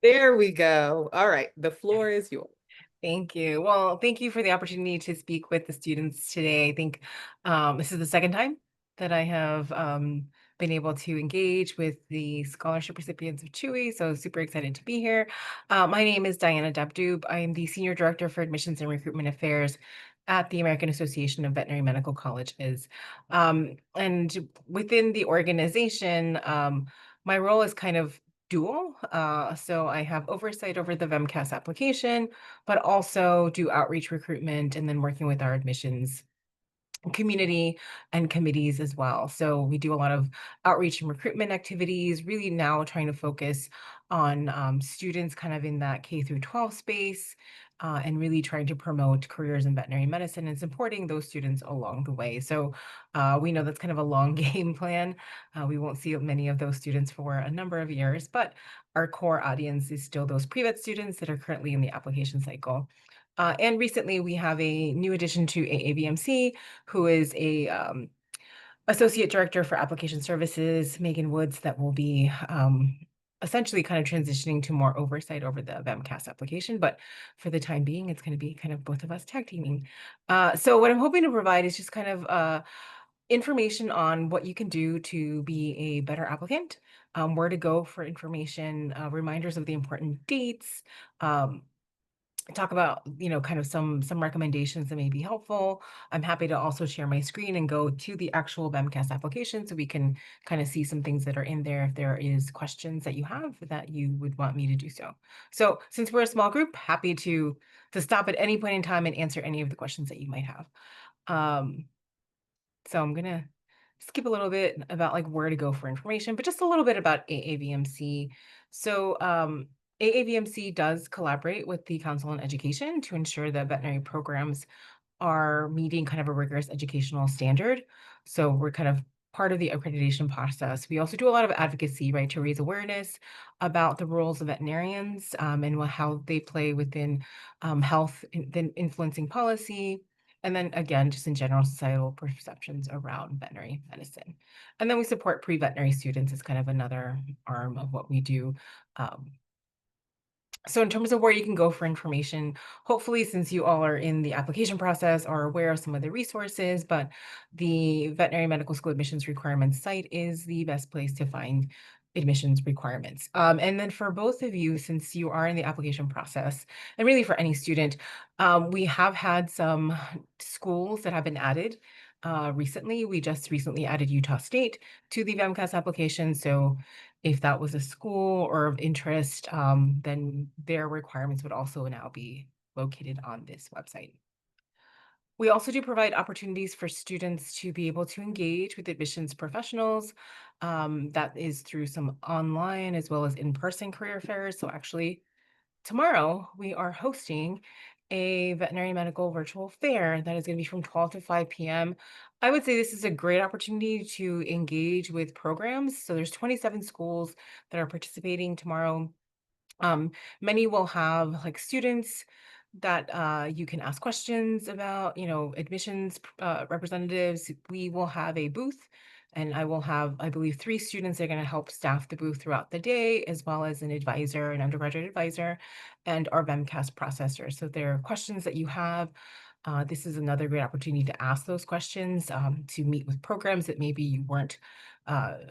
There we go. All right, the floor is yours. Thank you. Well, thank you for the opportunity to speak with the students today. I think this is the second time that I have been able to engage with the scholarship recipients of CHUI, so super excited to be here. My name is Diana Dabdoob. I am the Senior Director for Admissions and Recruitment Affairs at the American Association of Veterinary Medical Colleges. And within the organization, my role is kind of dual. So I have oversight over the VEMCAS application, but also do outreach recruitment and then working with our admissions community and committees as well. So we do a lot of outreach and recruitment activities, really now trying to focus on students kind of in that K through 12 space, and really trying to promote careers in veterinary medicine and supporting those students along the way. So we know that's kind of a long game plan. We won't see many of those students for a number of years, but our core audience is still those pre-vet students that are currently in the application cycle. And recently, we have a new addition to AAVMC, who is a associate director for application services, Megan Woods, that will be essentially kind of transitioning to more oversight over the VEMCAS application. But for the time being, it's going to be kind of both of us tag teaming. So what I'm hoping to provide is just kind of information on what you can do to be a better applicant, where to go for information, reminders of the important dates. Talk about, kind of some recommendations that may be helpful. I'm happy to also share my screen and go to the actual BEMCAS application so we can kind of see some things that are in there if there is questions that you have that you would want me to do so. So since we're a small group, happy to stop at any point in time and answer any of the questions that you might have. Um, so I'm gonna skip a little bit about like where to go for information, but just a little bit about AAVMC. So AAVMC does collaborate with the Council on Education to ensure that veterinary programs are meeting kind of a rigorous educational standard. So we're kind of part of the accreditation process. We also do a lot of advocacy, right, to raise awareness about the roles of veterinarians, and how they play within health, then influencing policy. And then again, just in general societal perceptions around veterinary medicine. And then we support pre-veterinary students as kind of another arm of what we do. Um, so in terms of where you can go for information, hopefully since you all are in the application process are aware of some of the resources, but the Veterinary Medical School admissions requirements site is the best place to find admissions requirements. And then for both of you, since you are in the application process, and really for any student, we have had some schools that have been added. Recently, we just recently added Utah State to the VMCAS application. So if that was a school or of interest, then their requirements would also now be located on this website. We also do provide opportunities for students to be able to engage with admissions professionals. That is through some online as well as in-person career fairs. So actually, tomorrow, we are hosting a veterinary medical virtual fair that is going to be from 12 to 5 p.m. I would say this is a great opportunity to engage with programs. So there's 27 schools that are participating tomorrow. Many will have like students that you can ask questions about, admissions representatives. We will have a booth, and I will have, I believe, three students that are going to help staff the booth throughout the day, as well as an advisor, an undergraduate advisor, and our VEMCAS processor. So if there are questions that you have, this is another great opportunity to ask those questions, to meet with programs that maybe you weren't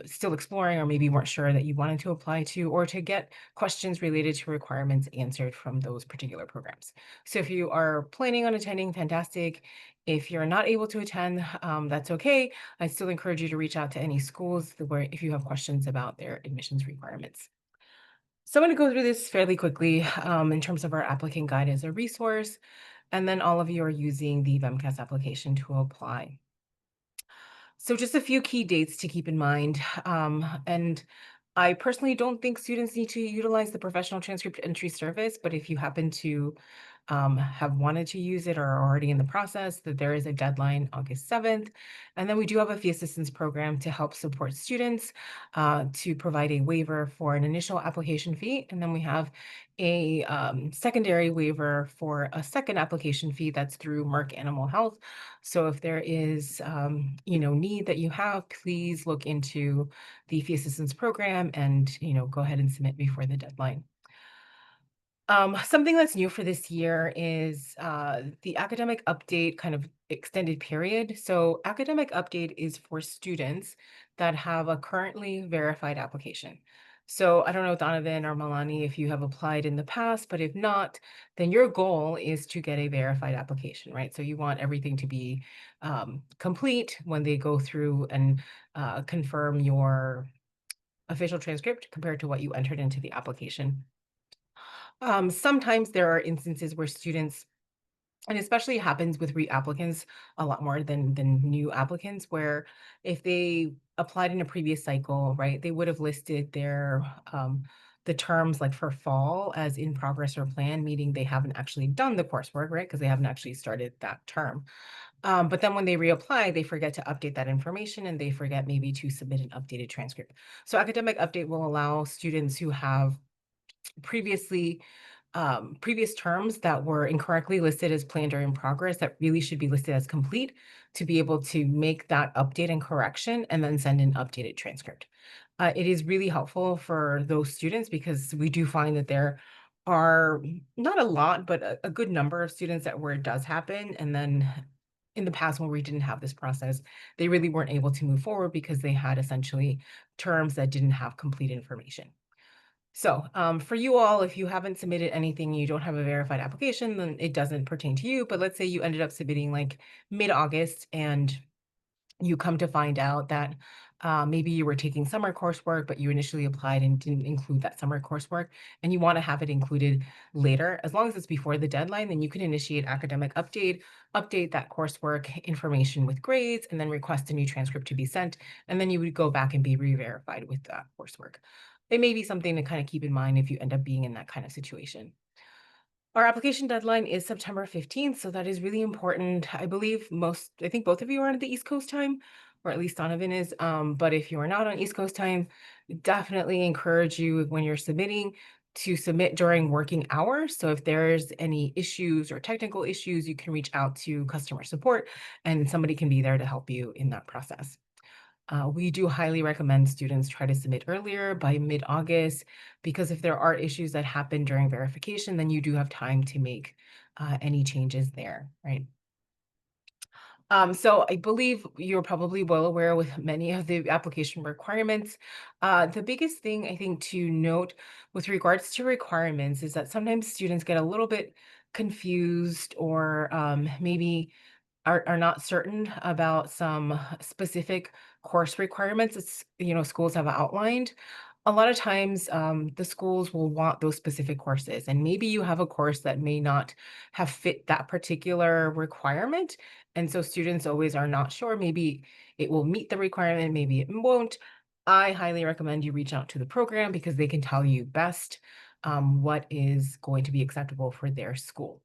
still exploring or maybe weren't sure that you wanted to apply to, or to get questions related to requirements answered from those particular programs. So if you are planning on attending, fantastic. If you're not able to attend, that's okay. I still encourage you to reach out to any schools where if you have questions about their admissions requirements. So I'm going to go through this fairly quickly, in terms of our applicant guide as a resource, and then all of you are using the VEMCAS application to apply. So just a few key dates to keep in mind. And I personally don't think students need to utilize the professional transcript entry service, but if you happen to have wanted to use it or are already in the process, that there is a deadline August 7th. And then we do have a fee assistance program to help support students, to provide a waiver for an initial application fee. And then we have a secondary waiver for a second application fee that's through Merck Animal Health. So if there is, need that you have, please look into the fee assistance program and, go ahead and submit before the deadline. Something that's new for this year is the academic update kind of extended period. So, academic update is for students that have a currently verified application. So, I don't know, Donovan or Milani, if you have applied in the past, but if not, then your goal is to get a verified application, right? So, you want everything to be complete when they go through and confirm your official transcript compared to what you entered into the application. Sometimes there are instances where students, and especially happens with reapplicants a lot more than new applicants, where if they applied in a previous cycle, right, they would have listed their the terms like for fall as in progress or plan, meaning they haven't actually done the coursework, right? Because they haven't actually started that term. But then when they reapply, they forget to update that information and they forget maybe to submit an updated transcript. So academic update will allow students who have previously previous terms that were incorrectly listed as planned or in progress that really should be listed as complete to be able to make that update and correction and then send an updated transcript. It is really helpful for those students because we do find that there are not a lot, but a good number of students that where it does happen. And then in the past, when we didn't have this process, they really weren't able to move forward because they had essentially terms that didn't have complete information. So, for you all, if you haven't submitted anything, you don't have a verified application, then it doesn't pertain to you. But let's say you ended up submitting like mid-August and you come to find out that maybe you were taking summer coursework, but you initially applied and didn't include that summer coursework, and you want to have it included later. As long as it's before the deadline, then you can initiate academic update, update that coursework information with grades, and then request a new transcript to be sent. And then you would go back and be re-verified with that coursework. It may be something to kind of keep in mind if you end up being in that kind of situation. Our application deadline is September 15th, so that is really important. I think both of you are on the East Coast time, or at least Donovan is. But if you are not on East Coast time, definitely encourage you when you're submitting to submit during working hours. So if there's any issues or technical issues, you can reach out to customer support and somebody can be there to help you in that process. We do highly recommend students try to submit earlier by mid-August because if there are issues that happen during verification, then you do have time to make any changes there, right? So I believe you're probably well aware with many of the application requirements. The biggest thing I think to note with regards to requirements is that sometimes students get a little bit confused or maybe are not certain about some specific course requirements schools have outlined. A lot of times, the schools will want those specific courses, and maybe you have a course that may not have fit that particular requirement, and so students always are not sure. Maybe it will meet the requirement, maybe it won't. I highly recommend you reach out to the program because they can tell you best what is going to be acceptable for their school.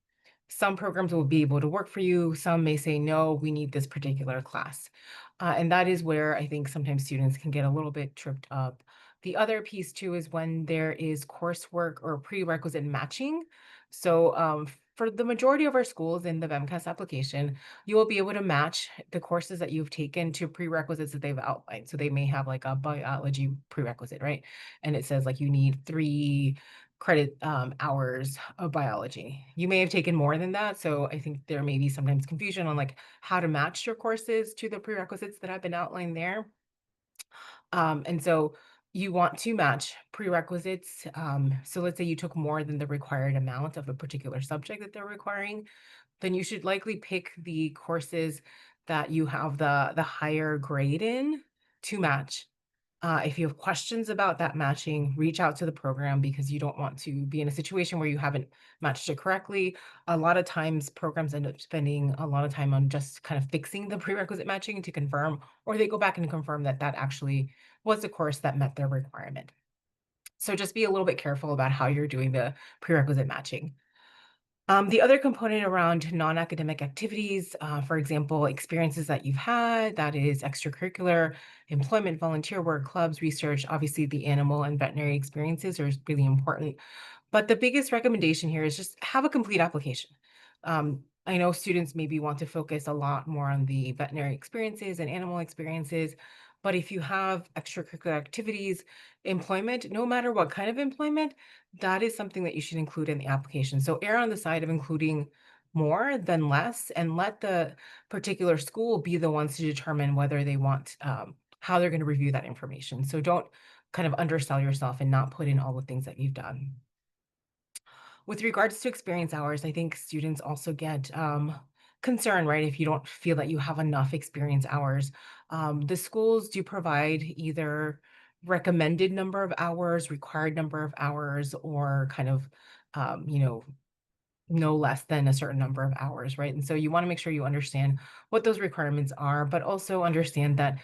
Some programs will be able to work for you. Some may say, no, we need this particular class. And that is where I think sometimes students can get a little bit tripped up. The other piece too is when there is coursework or prerequisite matching. So for the majority of our schools in the VEMCAS application, you will be able to match the courses that you've taken to prerequisites that they've outlined. So they may have like a biology prerequisite, right? And it says like you need 3 credit hours of biology. You may have taken more than that. So I think there may be sometimes confusion on like how to match your courses to the prerequisites that have been outlined there. And so you want to match prerequisites. So let's say you took more than the required amount of a particular subject that they're requiring, then you should likely pick the courses that you have the higher grade in to match. If you have questions about that matching, reach out to the program because you don't want to be in a situation where you haven't matched it correctly. A lot of times, programs end up spending a lot of time on just kind of fixing the prerequisite matching to confirm, or they go back and confirm that that actually was the course that met their requirement. So just be a little bit careful about how you're doing the prerequisite matching. The other component around non-academic activities, for example, experiences that you've had, that is extracurricular, employment, volunteer work, clubs, research, obviously the animal and veterinary experiences are really important. But the biggest recommendation here is just have a complete application. I know students maybe want to focus a lot more on the veterinary experiences and animal experiences, But if you have extracurricular activities, employment, no matter what kind of employment, that is something that you should include in the application. So err on the side of including more than less, and let the particular school be the ones to determine whether they want, how they're going to review that information. So don't kind of undersell yourself and not put in all the things that you've done. With regards to experience hours, I think students also get concerned, right? If you don't feel that you have enough experience hours, the schools do provide either recommended number of hours, required number of hours, or kind of, you know, no less than a certain number of hours, right? And so you want to make sure you understand what those requirements are, but also understand that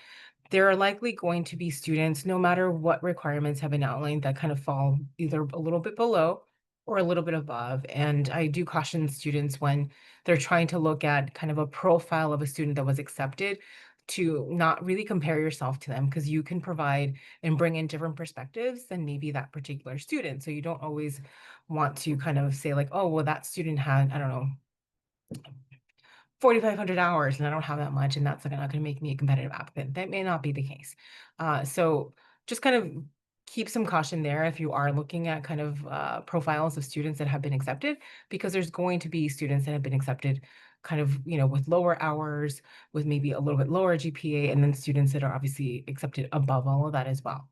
there are likely going to be students, no matter what requirements have been outlined, that kind of fall either a little bit below or a little bit above. And I do caution students when they're trying to look at kind of a profile of a student that was accepted to not really compare yourself to them, because you can provide and bring in different perspectives than maybe that particular student. So you don't always want to kind of say like, oh, well, that student had, I don't know, 4,500 hours and I don't have that much, and that's not gonna make me a competitive applicant. That may not be the case. So just kind of keep some caution there if you are looking at kind of profiles of students that have been accepted, because there's going to be students that have been accepted kind of, with lower hours, with maybe a little bit lower GPA, and then students that are obviously accepted above all of that as well.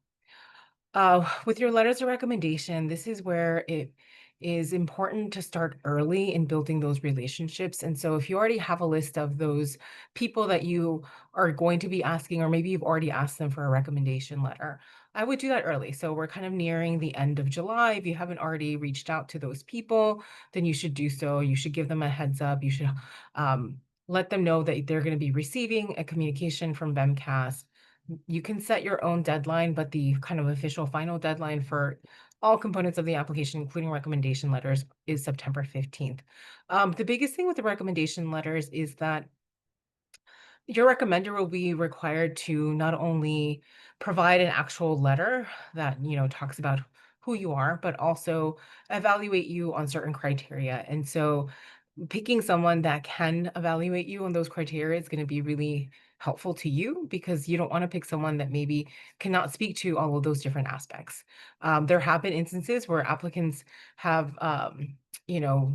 With your letters of recommendation, this is where it is important to start early in building those relationships. And so, if you already have a list of those people that you are going to be asking, or maybe you've already asked them for a recommendation letter, I would do that early. So, we're kind of nearing the end of July. If you haven't already reached out to those people, then you should do so. You should give them a heads up. You should um, let them know that they're going to be receiving a communication from BEMCAS. You can set your own deadline, but the kind of official final deadline for all components of the application, including recommendation letters, is September 15th. The biggest thing with the recommendation letters is that your recommender will be required to not only provide an actual letter that, talks about who you are, but also evaluate you on certain criteria. And so picking someone that can evaluate you on those criteria is going to be really helpful to you, because you don't want to pick someone that maybe cannot speak to all of those different aspects. There have been instances where applicants have,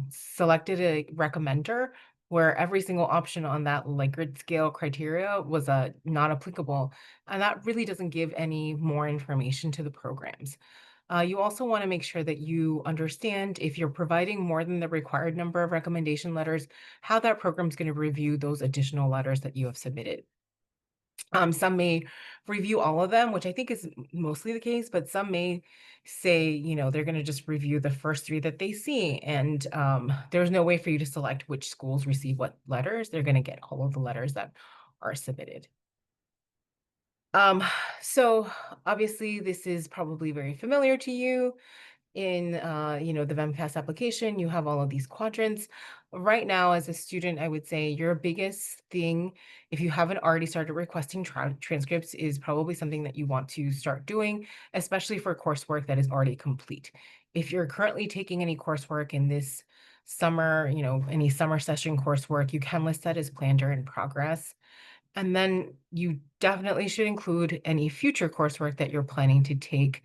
selected a recommender where every single option on that Likert scale criteria was not applicable. And that really doesn't give any more information to the programs. You also want to make sure that you understand, if you're providing more than the required number of recommendation letters, how that program is going to review those additional letters that you have submitted. Some may review all of them, which I think is mostly the case, but some may say, they're going to just review the first three that they see. And there's no way for you to select which schools receive what letters. They're going to get all of the letters that are submitted. Um, so obviously this is probably very familiar to you. In the VEMCAS application, you have all of these quadrants. Right now, as a student, I would say your biggest thing, if you haven't already started requesting transcripts, is probably something that you want to start doing, especially for coursework that is already complete. If you're currently taking any coursework in this summer, any summer session coursework, you can list that as planned or in progress. And then you definitely should include any future coursework that you're planning to take,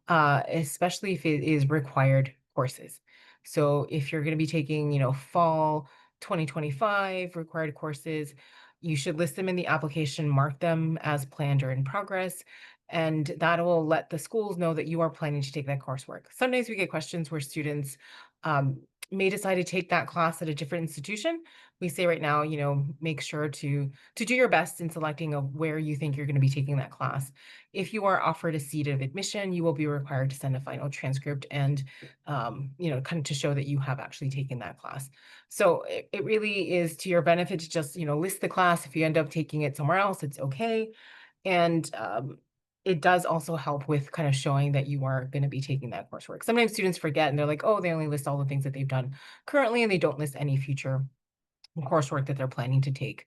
especially if it is required courses. So if you're going to be taking, fall 2025 required courses, you should list them in the application, mark them as planned or in progress, and that will let the schools know that you are planning to take that coursework. Sometimes we get questions where students um, may decide to take that class at a different institution. We say right now, make sure to do your best in selecting of where you think you're going to be taking that class. If you are offered a seat of admission, you will be required to send a final transcript and, kind of to show that you have actually taken that class. So it really is to your benefit to just, list the class. If you end up taking it somewhere else, it's okay. And it does also help with kind of showing that you are going to be taking that coursework. Sometimes students forget and they're like, oh, they only list all the things that they've done currently, and they don't list any future coursework that they're planning to take.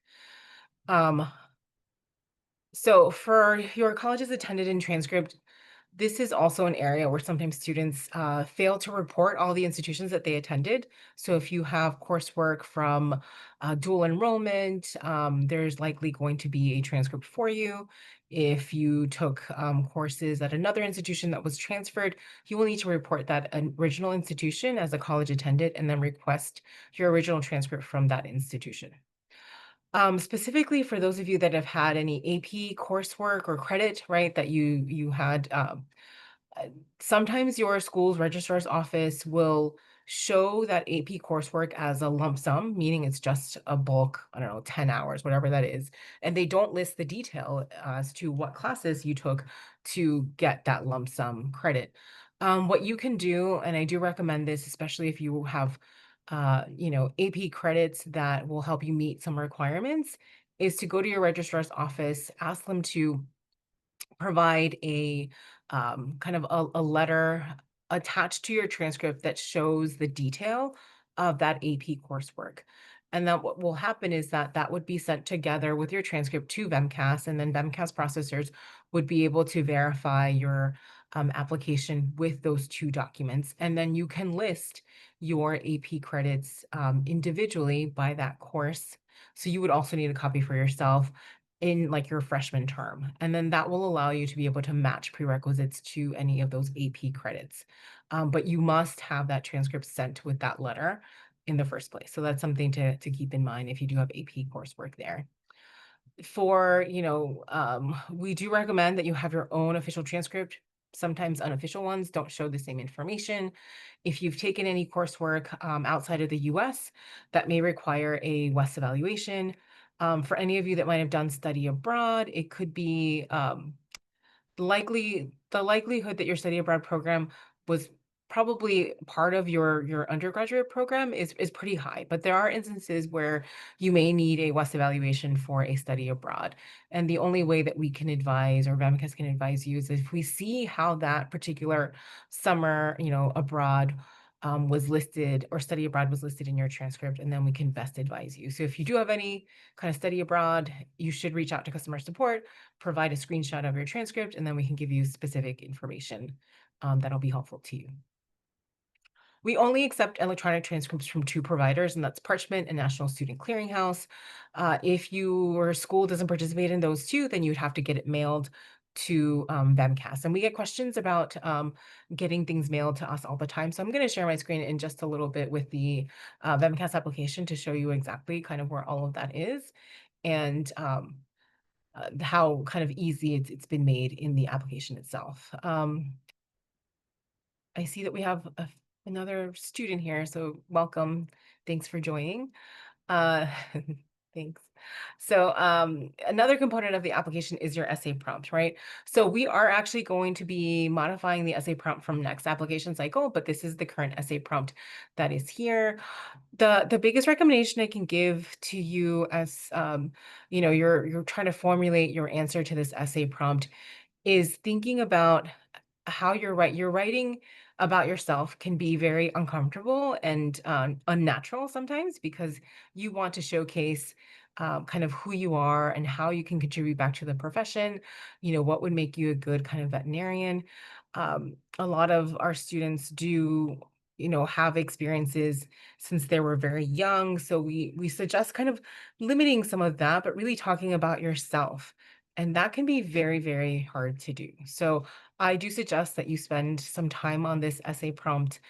So for your colleges attended in transcript, This is also an area where sometimes students fail to report all the institutions that they attended. So if you have coursework from dual enrollment, there's likely going to be a transcript for you. If you took courses at another institution that was transferred, you will need to report that original institution as a college attendant and then request your original transcript from that institution. Specifically for those of you that have had any AP coursework or credit, right, that you had uh, sometimes your school's registrar's office will show that AP coursework as a lump sum, meaning it's just a bulk, I don't know, 10 hours, whatever that is. And they don't list the detail as to what classes you took to get that lump sum credit. What you can do, and I do recommend this, especially if you have, AP credits that will help you meet some requirements, is to go to your registrar's office, ask them to provide a kind of a letter attached to your transcript that shows the detail of that AP coursework. And then what will happen is that that would be sent together with your transcript to VMCAS, and then VMCAS processors would be able to verify your application with those two documents. And then you can list your AP credits individually by that course. So you would also need a copy for yourself in like your freshman term. And then that will allow you to be able to match prerequisites to any of those AP credits. But you must have that transcript sent with that letter in the first place. So that's something to keep in mind if you do have AP coursework there. We do recommend that you have your own official transcript. Sometimes unofficial ones don't show the same information. If you've taken any coursework outside of the US, that may require a West evaluation. For any of you that might have done study abroad, it could be the likelihood that your study abroad program was probably part of your undergraduate program is pretty high, but there are instances where you may need a WES evaluation for a study abroad. And the only way that we can advise or VMCAS can advise you is if we see how that particular summer, abroad was listed or study abroad was listed in your transcript, and then we can best advise you. So if you do have any kind of study abroad, you should reach out to customer support, provide a screenshot of your transcript, and then we can give you specific information that'll be helpful to you. We only accept electronic transcripts from two providers, and that's Parchment and National Student Clearinghouse. If your school doesn't participate in those two, then you'd have to get it mailed to VMCAS. And we get questions about getting things mailed to us all the time. So I'm going to share my screen in just a little bit with the VMCAS application to show you exactly kind of where all of that is and how kind of easy it's been made in the application itself. I see that we have another student here, so welcome. Thanks for joining. Uh, thanks. So another component of the application is your essay prompt, right? So we are actually going to be modifying the essay prompt from next application cycle, but this is the current essay prompt that is here. The biggest recommendation I can give to you as you're trying to formulate your answer to this essay prompt is thinking about how you're writing about yourself can be very uncomfortable and unnatural sometimes because you want to showcase kind of who you are and how you can contribute back to the profession. What would make you a good kind of veterinarian. A lot of our students do have experiences since they were very young, so we suggest kind of limiting some of that but really talking about yourself, and that can be very, very hard to do. So I do suggest that you spend some time on this essay prompt,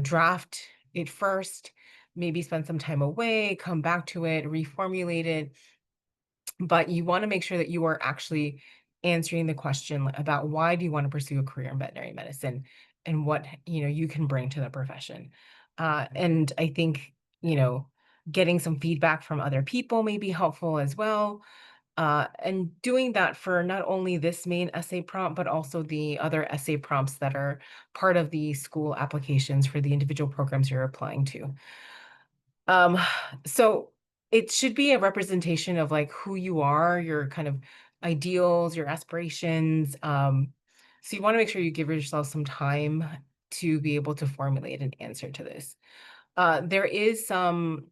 draft it first, maybe spend some time away, come back to it, reformulate it. But you want to make sure that you are actually answering the question about why do you want to pursue a career in veterinary medicine and what, you can bring to the profession. And I think, getting some feedback from other people may be helpful as well, and doing that for not only this main essay prompt, but also the other essay prompts that are part of the school applications for the individual programs you're applying to. Um, so it should be a representation of like who you are, your kind of ideals, your aspirations. So you want to make sure you give yourself some time to be able to formulate an answer to this. There is some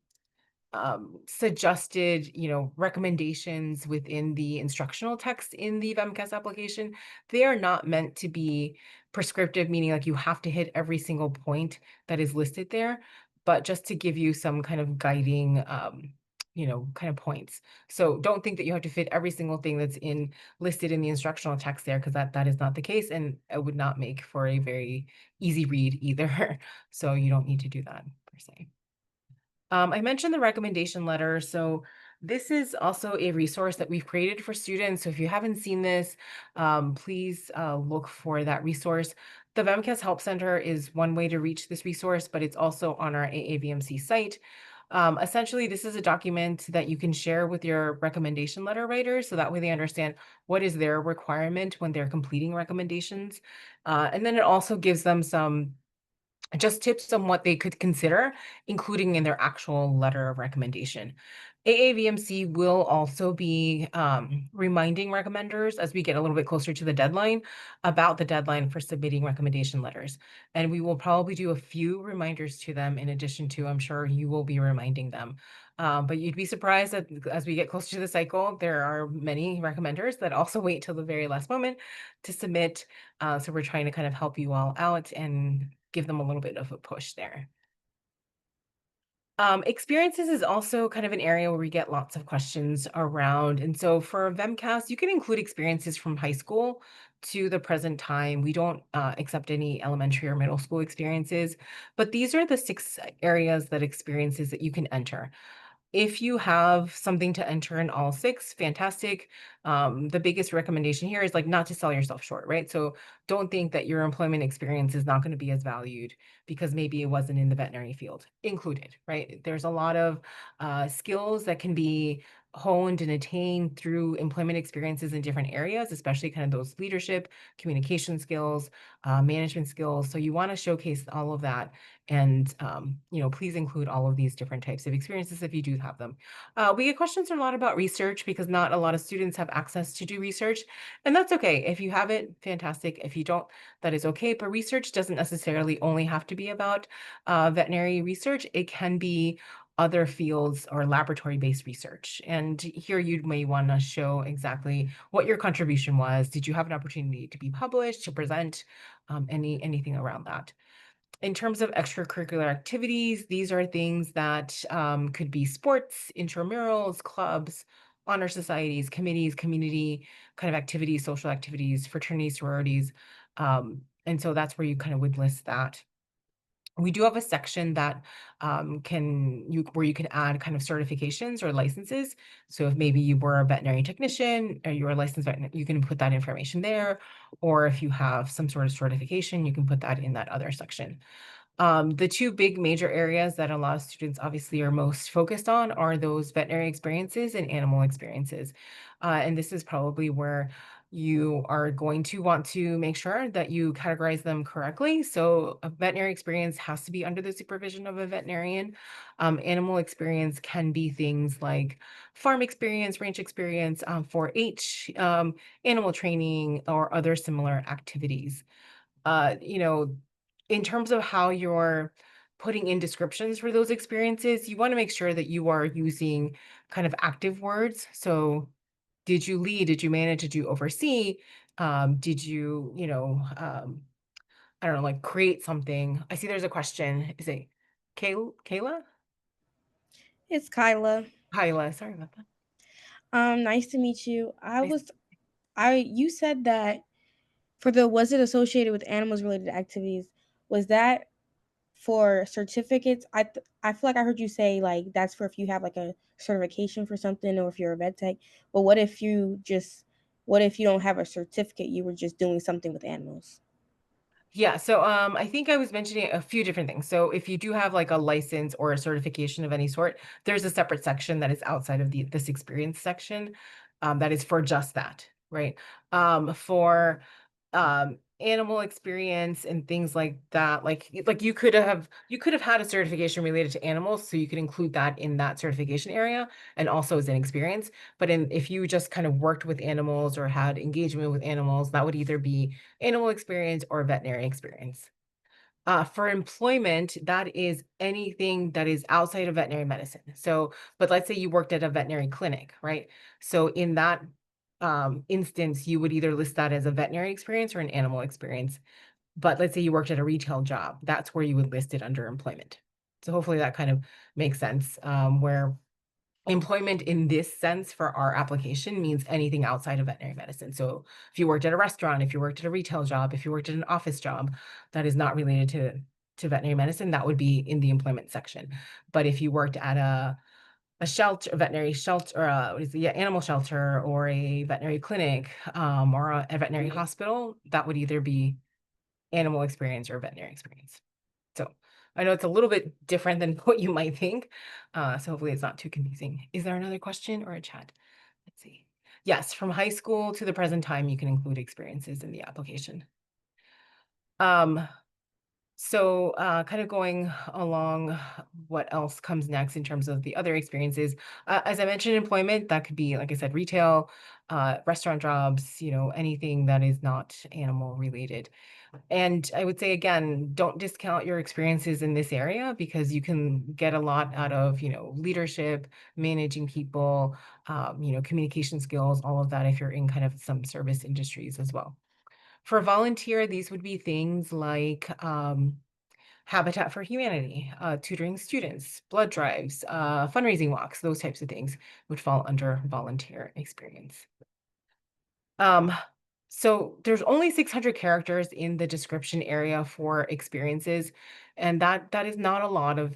suggested, recommendations within the instructional text in the VMCAS application. They are not meant to be prescriptive, meaning like you have to hit every single point that is listed there, but just to give you some kind of guiding, kind of points. So don't think that you have to fit every single thing that's in listed in the instructional text there, because that is not the case, and it would not make for a very easy read either. So you don't need to do that per se. I mentioned the recommendation letter. So this is also a resource that we've created for students. So if you haven't seen this, please look for that resource. The VMCAS Help Center is one way to reach this resource, but it's also on our AAVMC site. Essentially, this is a document that you can share with your recommendation letter writers, so that way they understand what is their requirement when they're completing recommendations. And then it also gives them some just tips on what they could consider, including in their actual letter of recommendation. AAVMC will also be reminding recommenders as we get a little bit closer to the deadline about the deadline for submitting recommendation letters. And we will probably do a few reminders to them in addition to, I'm sure you will be reminding them. But you'd be surprised that as we get closer to the cycle, there are many recommenders that also wait till the very last moment to submit. So we're trying to kind of help you all out and give them a little bit of a push there. Experiences is also kind of an area where we get lots of questions around. And so for VEMCAS, you can include experiences from high school to the present time. We don't accept any elementary or middle school experiences, but these are the 6 areas that experiences that you can enter. If you have something to enter in all 6, fantastic. The biggest recommendation here is like not to sell yourself short, right? So don't think that your employment experience is not going to be as valued because maybe it wasn't in the veterinary field included, right? There's a lot of skills that can be honed and attained through employment experiences in different areas, especially kind of those leadership, communication skills, management skills. So you want to showcase all of that and, please include all of these different types of experiences if you do have them. We get questions a lot about research because not a lot of students have access to do research, and that's okay. If you have it, fantastic. If you don't, that is okay. But research doesn't necessarily only have to be about veterinary research. It can be other fields or laboratory-based research. And here you may want to show exactly what your contribution was. Did you have an opportunity to be published, to present, anything around that? In terms of extracurricular activities, these are things that could be sports, intramurals, clubs, honor societies, committees, community kind of activities, social activities, fraternities, sororities. And so that's where you kind of would list that. We do have a section that where you can add kind of certifications or licenses. So if maybe you were a veterinary technician or you're a licensed veterinarian, you can put that information there. Or if you have some sort of certification, you can put that in that other section. The 2 big major areas that a lot of students obviously are most focused on are those veterinary experiences and animal experiences. And this is probably where you are going to want to make sure that you categorize them correctly. So a veterinary experience has to be under the supervision of a veterinarian. Animal experience can be things like farm experience, ranch experience, 4-H, animal training, or other similar activities. uh, you know, in terms of how you're putting in descriptions for those experiences, you want to make sure that you are using kind of active words. So, did you lead? Did you manage? Did you oversee? Did you, I don't know, like create something? I see there's a question. Is it Kayla? It's Kyla. Kyla, sorry about that. Nice to meet you. Nice. You said that was it associated with animals related activities? Was that for certificates? I feel like I heard you say like that's for if you have like a certification for something or if you're a vet tech. But what if you don't have a certificate? You were just doing something with animals. Yeah, so I think I was mentioning a few different things. So if you do have like a license or a certification of any sort, there's a separate section that is outside of this experience section, that is for just that, right? For animal experience and things like that, like you could have had a certification related to animals, so you could include that in that certification area and also as an experience. But if you just kind of worked with animals or had engagement with animals, that would either be animal experience or veterinary experience. For employment, that is anything that is outside of veterinary medicine. So, but let's say you worked at a veterinary clinic, right? So in that instance, you would either list that as a veterinary experience or an animal experience. But let's say you worked at a retail job, that's where you would list it under employment. So hopefully that kind of makes sense, where employment in this sense for our application means anything outside of veterinary medicine. So if you worked at a restaurant, if you worked at a retail job, if you worked at an office job that is not related to veterinary medicine, that would be in the employment section. But if you worked at a shelter, a veterinary shelter, or what is it? Yeah, animal shelter, or a veterinary clinic, or a veterinary hospital, that would either be animal experience or veterinary experience. So I know it's a little bit different than what you might think. So hopefully it's not too confusing. Is there another question or a chat? Let's see. Yes, from high school to the present time, you can include experiences in the application. Um, kind of going along, what else comes next in terms of the other experiences? As I mentioned, employment, that could be, like I said, retail, restaurant jobs, anything that is not animal related. And I would say, again, don't discount your experiences in this area, because you can get a lot out of, leadership, managing people, communication skills, all of that if you're in kind of some service industries as well. For volunteer, these would be things like Habitat for Humanity, tutoring students, blood drives, fundraising walks, those types of things would fall under volunteer experience. So there's only 600 characters in the description area for experiences, and that is not a lot of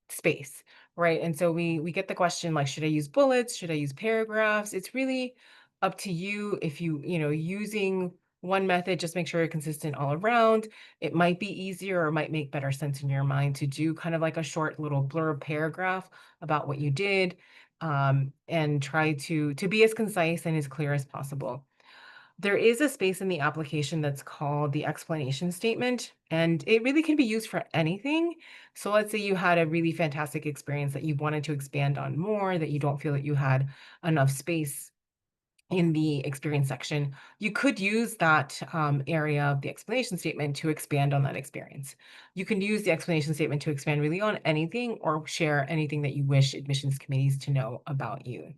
space, right? And so we get the question, like, should I use bullets? Should I use paragraphs? It's really up to you. If using one method, just make sure you're consistent all around. It might be easier or might make better sense in your mind to do kind of like a short little blurb paragraph about what you did, and try to be as concise and as clear as possible. There is a space in the application that's called the explanation statement, and it really can be used for anything. So let's say you had a really fantastic experience that you wanted to expand on more, that you don't feel that you had enough space in the experience section. You could use that area of the explanation statement to expand on that experience. You can use the explanation statement to expand really on anything or share anything that you wish admissions committees to know about you.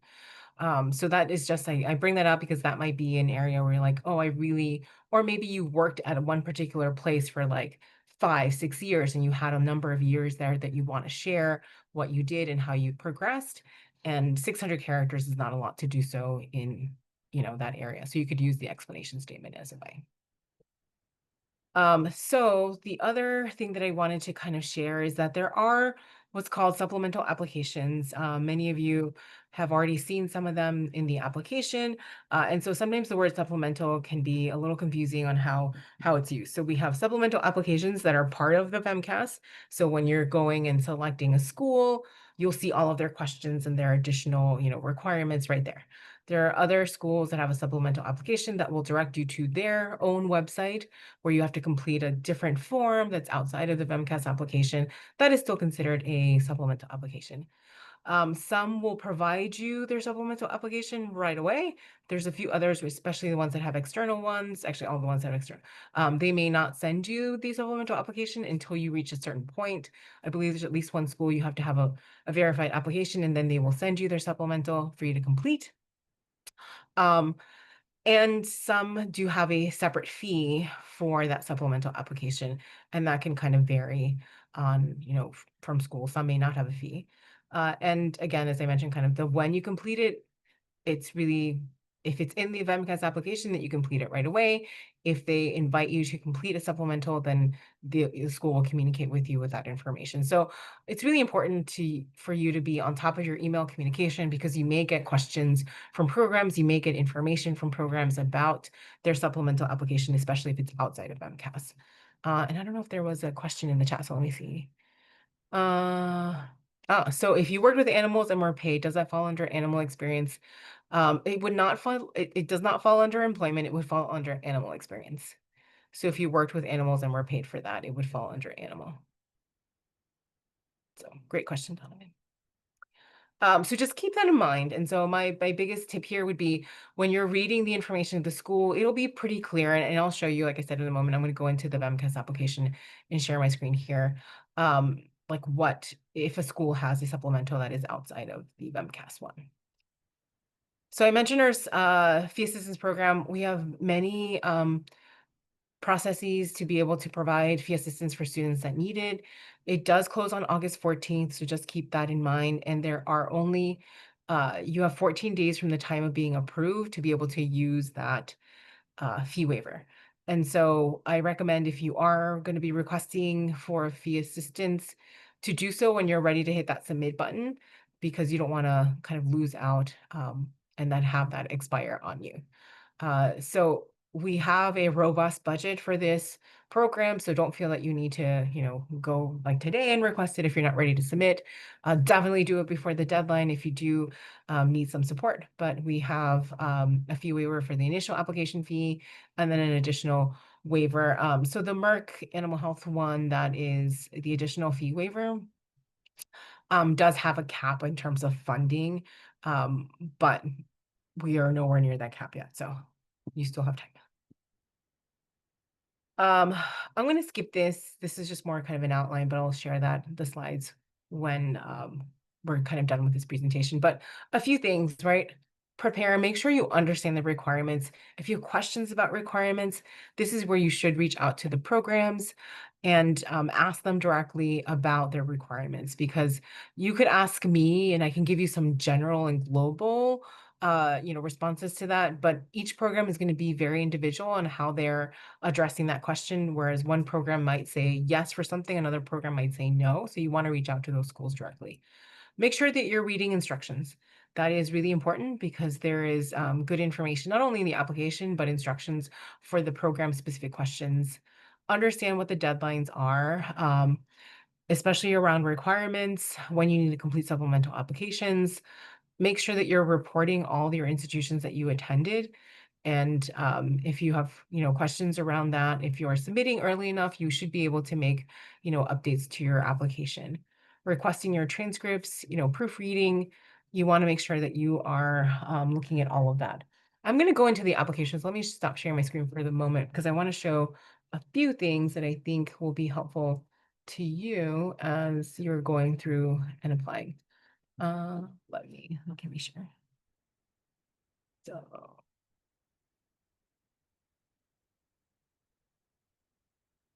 So that is just, I bring that up because that might be an area where you're like, oh, I really, or maybe you worked at one particular place for like 5, 6 years and you had a number of years there that you want to share what you did and how you progressed. And 600 characters is not a lot to do so in, that area. So you could use the explanation statement as a way. So the other thing that I wanted to kind of share is that there are what's called supplemental applications. Many of you have already seen some of them in the application. And so sometimes the word supplemental can be a little confusing on how it's used. So we have supplemental applications that are part of the VMCAS. So when you're going and selecting a school, you'll see all of their questions and their additional, requirements right there. There are other schools that have a supplemental application that will direct you to their own website, where you have to complete a different form that's outside of the VMCAS application. That is still considered a supplemental application. Some will provide you their supplemental application right away. There's a few others, especially the ones that have external ones, actually all the ones that have external, they may not send you the supplemental application until you reach a certain point. I believe there's at least one school you have to have a verified application, and then they will send you their supplemental for you to complete. And some do have a separate fee for that supplemental application, and that can kind of vary on, from school. Some may not have a fee. And again, as I mentioned, kind of when you complete it, it's really, if it's in the VMCAS application, that you complete it right away. If they invite you to complete a supplemental, then the school will communicate with you with that information. So it's really important for you to be on top of your email communication, because you may get questions from programs, you may get information from programs about their supplemental application, especially if it's outside of VMCAS. And I don't know if there was a question in the chat, so let me see. So if you worked with animals and were paid, does that fall under animal experience? It would not fall, it does not fall under employment, it would fall under animal experience. So if you worked with animals and were paid for that, it would fall under animal. So great question, Donovan. So just keep that in mind. And so my biggest tip here would be when you're reading the information of the school, it'll be pretty clear. And I'll show you, like I said, in a moment, I'm going to go into the VMCAS application and share my screen here. Like what if a school has a supplemental that is outside of the VMCAS one. So I mentioned our fee assistance program. We have many processes to be able to provide fee assistance for students that need it. It does close on August 14th, so just keep that in mind. And there are only, you have 14 days from the time of being approved to be able to use that fee waiver. And so I recommend if you are going to be requesting for fee assistance to do so when you're ready to hit that submit button, because you don't want to kind of lose out and then have that expire on you. So we have a robust budget for this program, so don't feel that you need to, go like today and request it if you're not ready to submit. Definitely do it before the deadline if you do need some support. But we have a fee waiver for the initial application fee and then an additional waiver. So the Merck Animal Health one, that is the additional fee waiver, does have a cap in terms of funding, but we are nowhere near that cap yet, so you still have time. I'm going to skip this. This is just more kind of an outline, but I'll share the slides when we're kind of done with this presentation. But a few things, right? Prepare, make sure you understand the requirements. If you have questions about requirements, this is where you should reach out to the programs and ask them directly about their requirements, because you could ask me and I can give you some general and global responses to that, but each program is going to be very individual on how they're addressing that question, whereas one program might say yes for something, another program might say no. So you want to reach out to those schools directly. Make sure that you're reading instructions. That is really important because there is good information, not only in the application, but instructions for the program specific questions. Understand what the deadlines are, especially around requirements, when you need to complete supplemental applications. Make sure that you're reporting all your institutions that you attended. And if you have, questions around that, if you are submitting early enough, you should be able to make, updates to your application. Requesting your transcripts, proofreading, you want to make sure that you are looking at all of that. I'm going to go into the applications. Let me stop sharing my screen for the moment because I want to show a few things that I think will be helpful to you as you're going through and applying. Let me be sure. So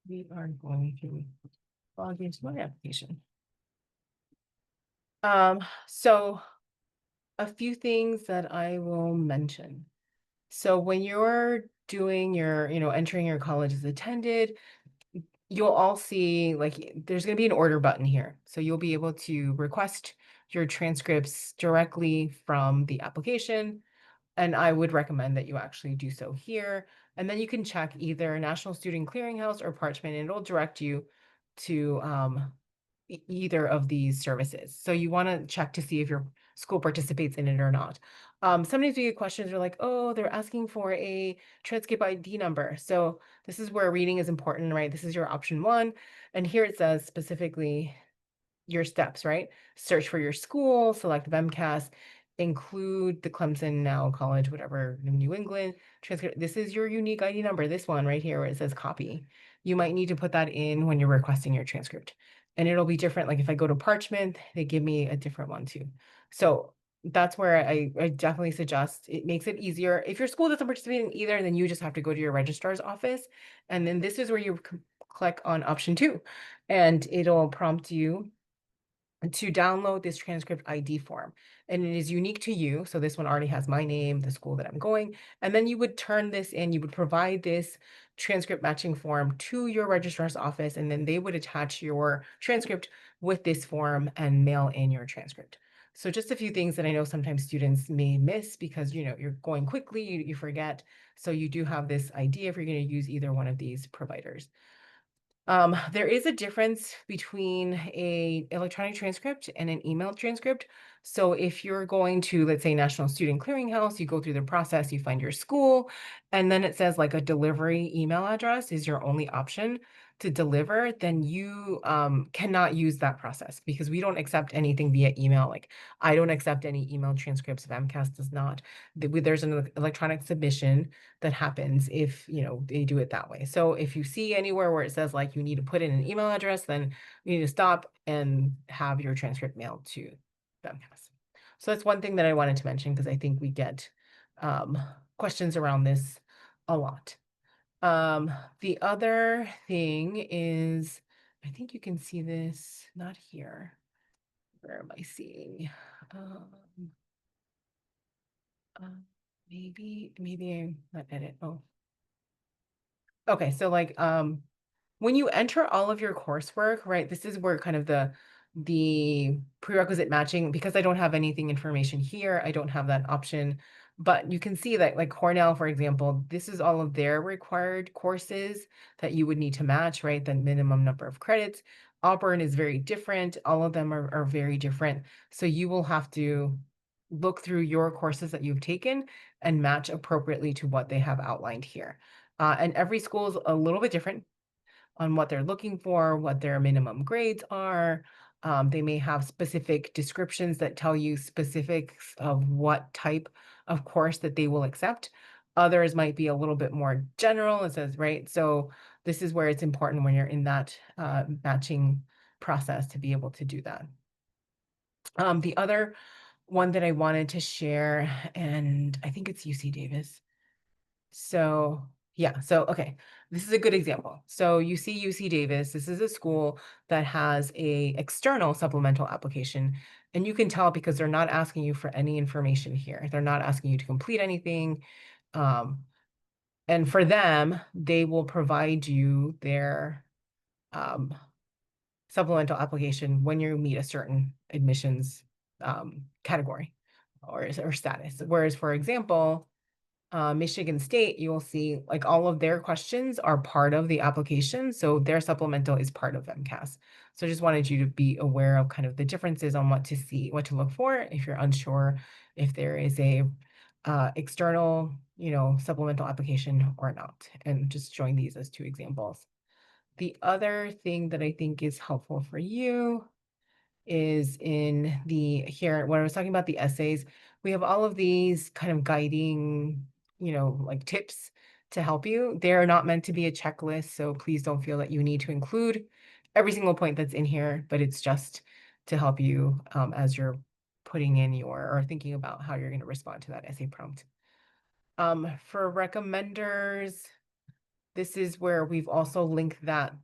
we are going to log into my application. So a few things that I will mention. So when you're doing your, entering your college as attended, you'll all see like there's going to be an order button here. So you'll be able to request your transcripts directly from the application. And I would recommend that you actually do so here. And then you can check either National Student Clearinghouse or Parchment, and it'll direct you to either of these services. So you want to check to see if your school participates in it or not. Sometimes we get questions are like, oh, they're asking for a transcript ID number. So this is where reading is important, right? This is your option one. And here it says specifically your steps, right? Search for your school, select VMCAS, include the Clemson now college, whatever, New England transcript. This is your unique ID number, this one right here where it says copy. You might need to put that in when you're requesting your transcript. And it'll be different. Like if I go to Parchment, they give me a different one too. So that's where I definitely suggest it makes it easier. If your school doesn't participate in either, then you just have to go to your registrar's office. And then this is where you click on option 2 and it'll prompt you to download this transcript ID form, and it is unique to you. So this one already has my name, the school that I'm going, and then you would turn this in, you would provide this transcript matching form to your registrar's office, and then they would attach your transcript with this form and mail in your transcript. So just a few things that I know sometimes students may miss because, you're going quickly, you forget. So you do have this idea if you're going to use either one of these providers. There is a difference between a electronic transcript and an email transcript. So if you're going to, let's say, National Student Clearinghouse, you go through the process, you find your school, and then it says like a delivery email address is your only option. to deliver, then you cannot use that process because we don't accept anything via email. Like I don't accept any email transcripts. If MCAS does not. There's an electronic submission that happens if they do it that way. So if you see anywhere where it says like you need to put in an email address, then you need to stop and have your transcript mailed to MCAS. So that's one thing that I wanted to mention because I think we get questions around this a lot. The other thing is, I think you can see this, not here. Where am I seeing? Maybe I'm not edit. Oh. Okay, so like when you enter all of your coursework, right? This is where kind of the prerequisite matching, because I don't have anything information here, I don't have that option. But you can see that like Cornell, for example, this is all of their required courses that you would need to match, right? The minimum number of credits. Auburn is very different. All of them are very different. So you will have to look through your courses that you've taken and match appropriately to what they have outlined here. And every school is a little bit different on what they're looking for, what their minimum grades are. They may have specific descriptions that tell you specifics of what type of course that they will accept. Others might be a little bit more general, it says, right? So this is where it's important when you're in that matching process to be able to do that. The other one that I wanted to share, and I think it's UC Davis. So yeah, so okay, this is a good example. So you see UC Davis, this is a school that has a external supplemental application, and you can tell because they're not asking you for any information here. They're not asking you to complete anything. And for them, they will provide you their supplemental application when you meet a certain admissions category or status. Whereas, for example, Michigan State, you will see like all of their questions are part of the application. So their supplemental is part of MCAS. So I just wanted you to be aware of kind of the differences on what to see, what to look for if you're unsure if there is a external, supplemental application or not. And just showing these as two examples. The other thing that I think is helpful for you is in here, when I was talking about the essays, we have all of these kind of guiding, like tips to help you. They're not meant to be a checklist, so please don't feel that you need to include every single point that's in here, but it's just to help you as you're putting in or thinking about how you're going to respond to that essay prompt. For recommenders, this is where we've also linked that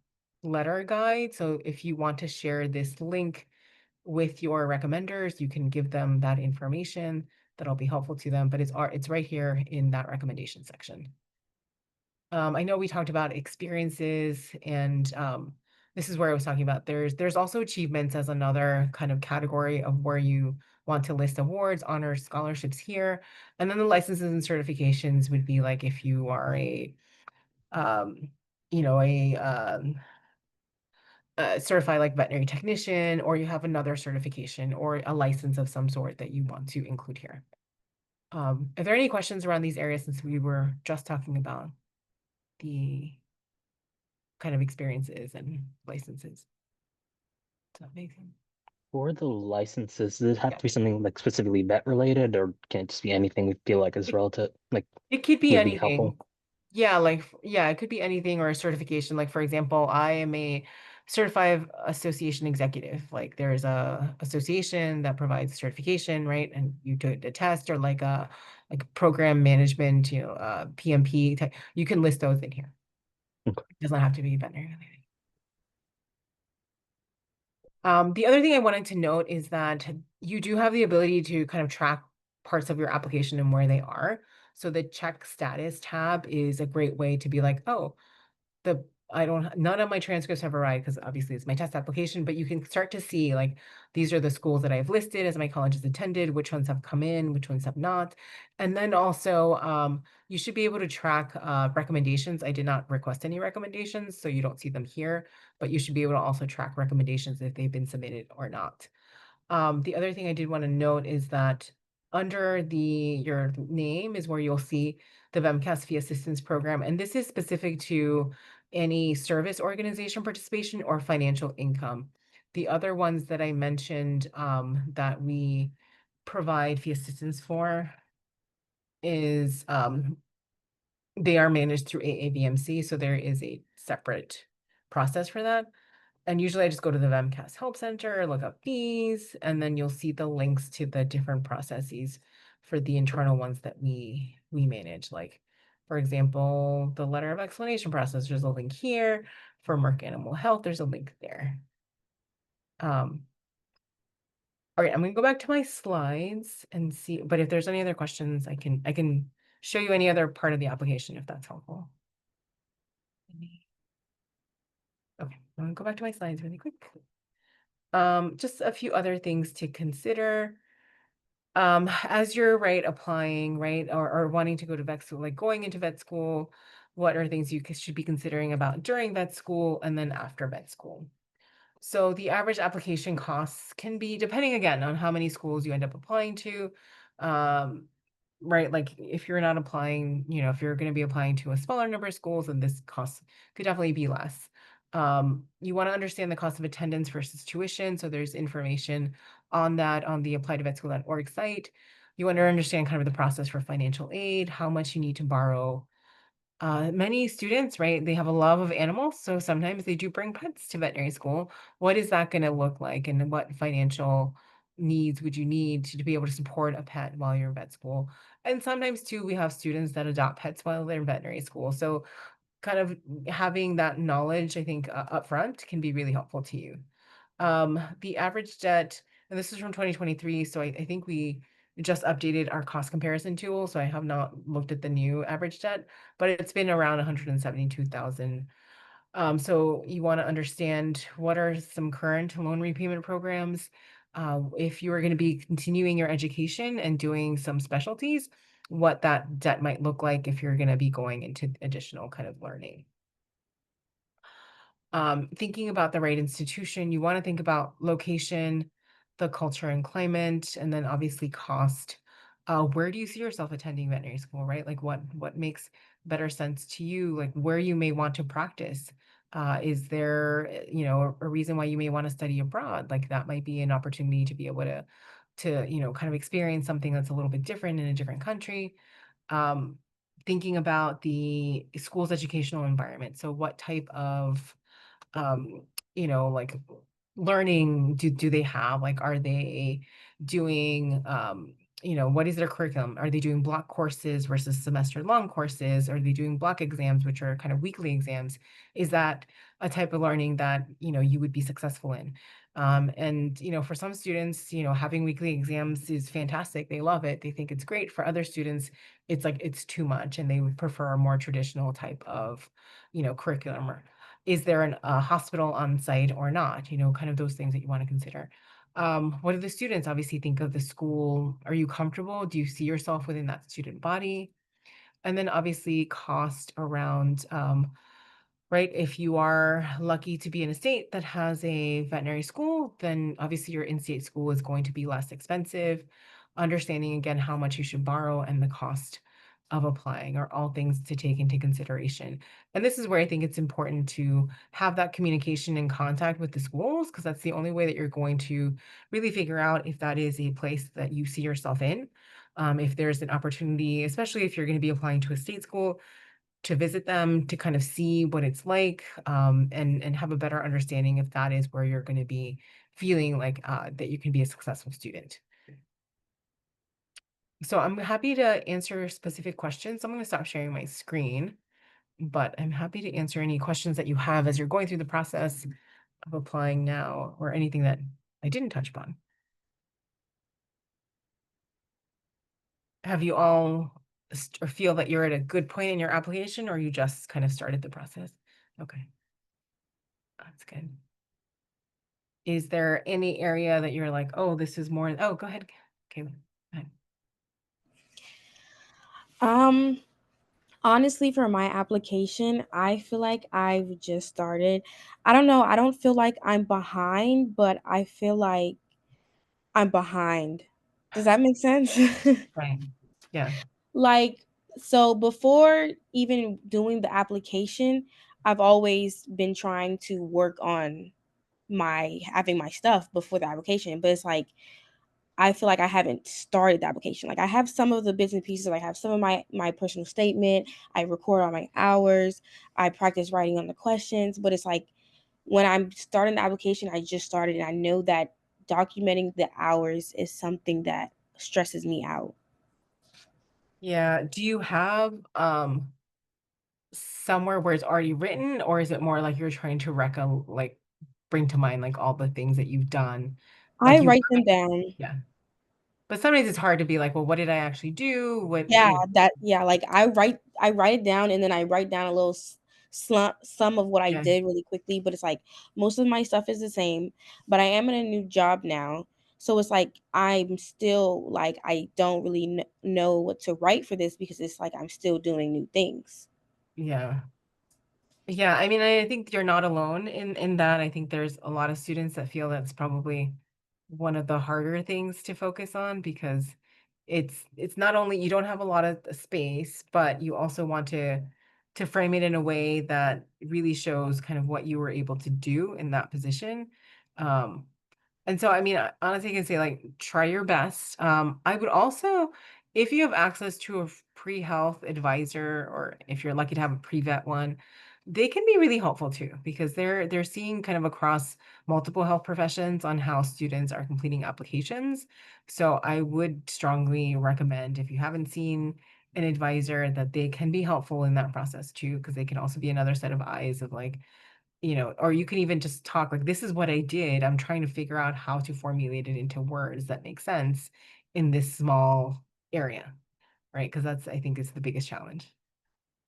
letter guide. So if you want to share this link with your recommenders, you can give them that information. That'll be helpful to them, but it's right here in that recommendation section. I know we talked about experiences, and this is where I was talking about there's also achievements as another kind of category of where you want to list awards, honors, scholarships here. And then the licenses and certifications would be like if you are a certified like veterinary technician, or you have another certification or a license of some sort that you want to include here. Are there any questions around these areas since we were just talking about the kind of experiences and licenses? Does that make sense? For the licenses, does it have Yeah. to be something like specifically vet related, or can it just be anything we feel like is relative? Like It could be would be anything. helpful? Yeah, it could be anything or a certification. Like, for example, I am a certified association executive. Like there's a association that provides certification, right? And you do a test or like program management, PMP type. You can list those in here. Okay. It does not have to be veterinary related. The other thing I wanted to note is that you do have the ability to kind of track parts of your application and where they are. So the check status tab is a great way to be like, oh, none of my transcripts have arrived because obviously it's my test application, but you can start to see like, these are the schools that I've listed as my colleges attended, which ones have come in, which ones have not. And then also, you should be able to track recommendations. I did not request any recommendations, so you don't see them here, but you should be able to also track recommendations if they've been submitted or not. The other thing I did want to note is that under your name is where you'll see the VEMCAS Fee Assistance Program. And this is specific to any service organization participation or financial income. The other ones that I mentioned that we provide fee assistance for is they are managed through AAVMC, so there is a separate process for that. And usually I just go to the VEMCAS Help Center, look up fees, and then you'll see the links to the different processes for the internal ones that we manage. Like, for example, the letter of explanation process, there's a link here. For Merck Animal Health, there's a link there. All right, I'm gonna go back to my slides and see, but if there's any other questions, I can show you any other part of the application if that's helpful. Okay, I'm gonna go back to my slides really quick. Just a few other things to consider. As you're applying, or wanting to go to vet school, like going into vet school, what are things you should be considering about during vet school and then after vet school? So the average application costs can be, depending again on how many schools you end up applying to, like if you're not applying, if you're going to be applying to a smaller number of schools, then this cost could definitely be less. You want to understand the cost of attendance versus tuition. So there's information on that on the applytoVetSchool.org site. You want to understand kind of the process for financial aid, how much you need to borrow. Many students, they have a love of animals, so sometimes they do bring pets to veterinary school. What is that going to look like, and what financial needs would you need to be able to support a pet while you're in vet school? And sometimes too, we have students that adopt pets while they're in veterinary school. So kind of having that knowledge, I think, up front can be really helpful to you. The average debt, and this is from 2023, so I think we just updated our cost comparison tool, so I have not looked at the new average debt, but it's been around 172,000. So you want to understand what are some current loan repayment programs. If you are going to be continuing your education and doing some specialties, what that debt might look like if you're going to be going into additional kind of learning. Thinking about the right institution, you want to think about location, the culture and climate, and then obviously cost. Where do you see yourself attending veterinary school, right? Like what makes better sense to you, like where you may want to practice. Is there, a reason why you may want to study abroad? Like that might be an opportunity to be able to, kind of experience something that's a little bit different in a different country. Thinking about the school's educational environment. So what type of like learning do they have? Like, are they doing, what is their curriculum? Are they doing block courses versus semester long courses? Are they doing block exams, which are kind of weekly exams? Is that a type of learning that, you would be successful in? And, for some students, having weekly exams is fantastic. They love it. They think it's great. For other students, it's like, it's too much and they would prefer a more traditional type of, curriculum. Or is there a hospital on site or not? Kind of those things that you want to consider. What do the students obviously think of the school? Are you comfortable? Do you see yourself within that student body? And then obviously cost around, if you are lucky to be in a state that has a veterinary school, then obviously your in-state school is going to be less expensive. Understanding again how much you should borrow and the cost of applying are all things to take into consideration. And this is where I think it's important to have that communication and contact with the schools, because that's the only way that you're going to really figure out if that is a place that you see yourself in. If there's an opportunity, especially if you're going to be applying to a state school, to visit them, to kind of see what it's like, and have a better understanding if that is where you're going to be feeling like that you can be a successful student. So I'm happy to answer specific questions. I'm going to stop sharing my screen, but I'm happy to answer any questions that you have as you're going through the process of applying now, or anything that I didn't touch upon. Have you all or feel that you're at a good point in your application, or you just kind of started the process? Okay. That's good. Is there any area that you're like, oh, this is more, oh, go ahead, Kayla. Go ahead. Honestly, for my application, I feel like I've just started. I don't know. I don't feel like I'm behind, but I feel like I'm behind. Does that make sense? Right. Yeah. Like, so before even doing the application, I've always been trying to work on my having my stuff before the application, but it's like I feel like I haven't started the application. Like I have some of the bits and pieces, like I have some of my personal statement, I record all my hours, I practice writing on the questions, but it's like when I'm starting the application, I just started and I know that documenting the hours is something that stresses me out. Yeah. Do you have somewhere where it's already written, or is it more like you're trying to like bring to mind like all the things that you've done? I Like you, write them down. yeah. But sometimes it's hard to be like, well, what did I actually do? What, Yeah, you know, like I write it down and then I write down a little slump some of what I yeah. did really quickly, but it's like most of my stuff is the same, but I am in a new job now. So it's like I'm still like I don't really know what to write for this because it's like I'm still doing new things. Yeah. Yeah, I mean, I think you're not alone in that. I think there's a lot of students that feel that's probably one of the harder things to focus on because it's not only you don't have a lot of space, but you also want to frame it in a way that really shows kind of what you were able to do in that position. Um, and so, I mean, honestly, I can say like try your best. I would also, if you have access to a pre-health advisor, or if you're lucky to have a pre-vet one, they can be really helpful too because they're seeing kind of across multiple health professions on how students are completing applications. So I would strongly recommend if you haven't seen an advisor that they can be helpful in that process too, because they can also be another set of eyes of like, or you can even just talk like, this is what I did. I'm trying to figure out how to formulate it into words that make sense in this small area, right? Because that's, I think, is the biggest challenge.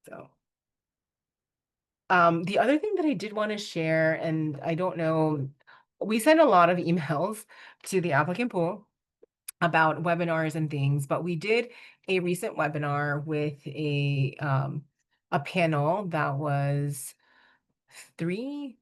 So, the other thing that I did want to share, and I don't know, we send a lot of emails to the applicant pool about webinars and things, but we did a recent webinar with a panel that was three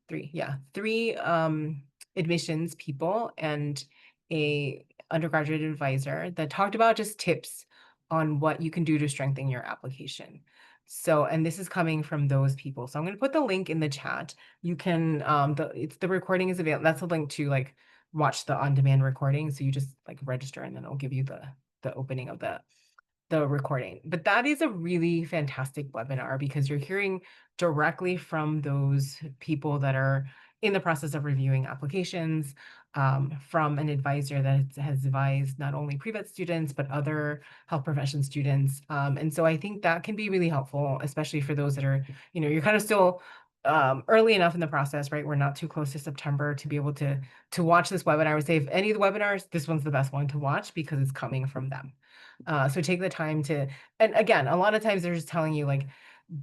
admissions people and a undergraduate advisor that talked about just tips on what you can do to strengthen your application. So, and this is coming from those people. So I'm going to put the link in the chat. You can the recording is available. That's a link to like watch the on-demand recording. So you just like register and then it'll give you the opening of the recording. But that is a really fantastic webinar because you're hearing directly from those people that are in the process of reviewing applications, from an advisor that has advised not only pre-vet students, but other health profession students. And so I think that can be really helpful, especially for those that are, you're kind of still early enough in the process, right? We're not too close to September to be able to watch this webinar. I would say if any of the webinars, this one's the best one to watch because it's coming from them. So take the time to, and again, a lot of times they're just telling you like,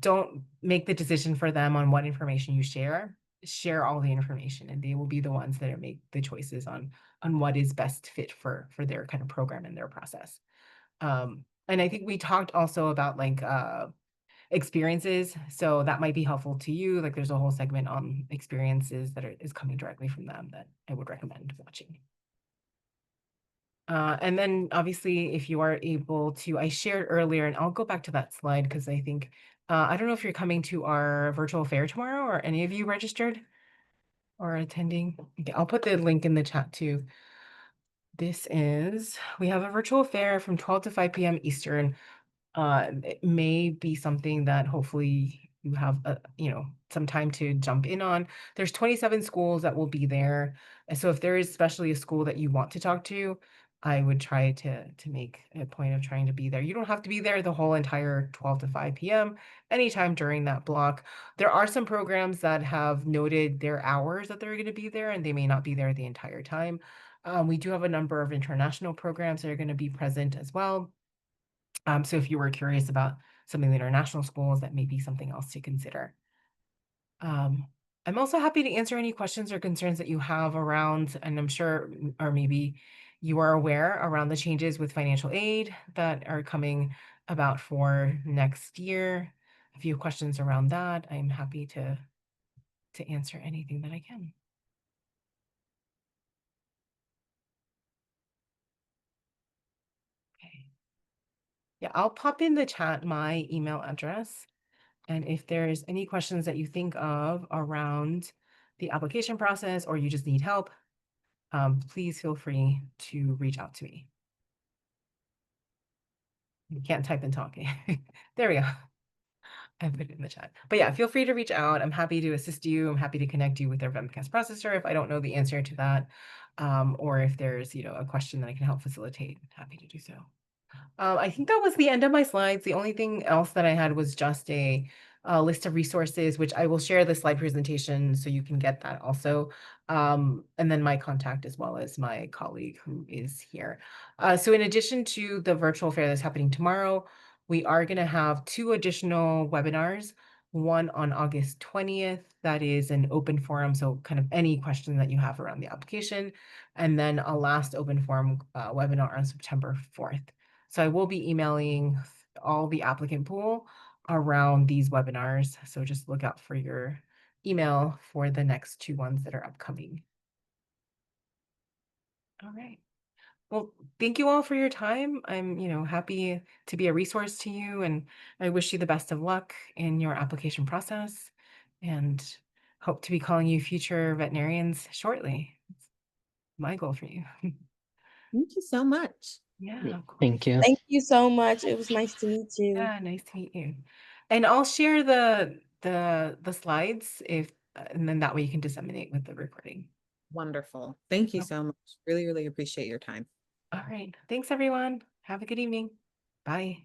don't make the decision for them on what information you share. Share all the information, and they will be the ones that make the choices on what is best fit for their kind of program and their process. And I think we talked also about like experiences, so that might be helpful to you. Like there's a whole segment on experiences that is coming directly from them that I would recommend watching. And then obviously, if you are able to, I shared earlier, and I'll go back to that slide because I think, I don't know if you're coming to our virtual fair tomorrow or any of you registered or attending. Okay, I'll put the link in the chat too. We have a virtual fair from 12 to 5 p.m. Eastern. It may be something that hopefully you have some time to jump in on. There's 27 schools that will be there. And so if there is especially a school that you want to talk to, I would try to make a point of trying to be there. You don't have to be there the whole entire 12 to 5 p.m. anytime during that block. There are some programs that have noted their hours that they're going to be there, and they may not be there the entire time. We do have a number of international programs that are going to be present as well. So if you were curious about some of the international schools, that may be something else to consider. I'm also happy to answer any questions or concerns that you have around, and I'm sure, or maybe you are aware around the changes with financial aid that are coming about for next year. If you have questions around that, I'm happy to answer anything that I can. Okay. Yeah, I'll pop in the chat my email address. And if there's any questions that you think of around the application process or you just need help, please feel free to reach out to me. You can't type and talk. There we go. I put it in the chat. But yeah, feel free to reach out. I'm happy to assist you. I'm happy to connect you with their Vemcast processor if I don't know the answer to that. Or if there's, a question that I can help facilitate, happy to do so. I think that was the end of my slides. The only thing else that I had was just a list of resources, which I will share the slide presentation so you can get that also. And then my contact as well as my colleague who is here. So in addition to the virtual fair that's happening tomorrow, we are going to have 2 additional webinars. One on August 20th, that is an open forum, so kind of any question that you have around the application. And then a last open forum webinar on September 4th. So I will be emailing all the applicant pool around these webinars. So just look out for your email for the next 2 ones that are upcoming. All right. Well, thank you all for your time. I'm, happy to be a resource to you, and I wish you the best of luck in your application process and hope to be calling you future veterinarians shortly. It's my goal for you. Thank you so much. Yeah, of course. Thank you. Thank you so much. It was nice to meet you. Yeah, nice to meet you. And I'll share the slides and then that way you can disseminate with the recording. Wonderful. Thank you Okay. so much. Really, really appreciate your time. All right. Thanks everyone. Have a good evening. Bye.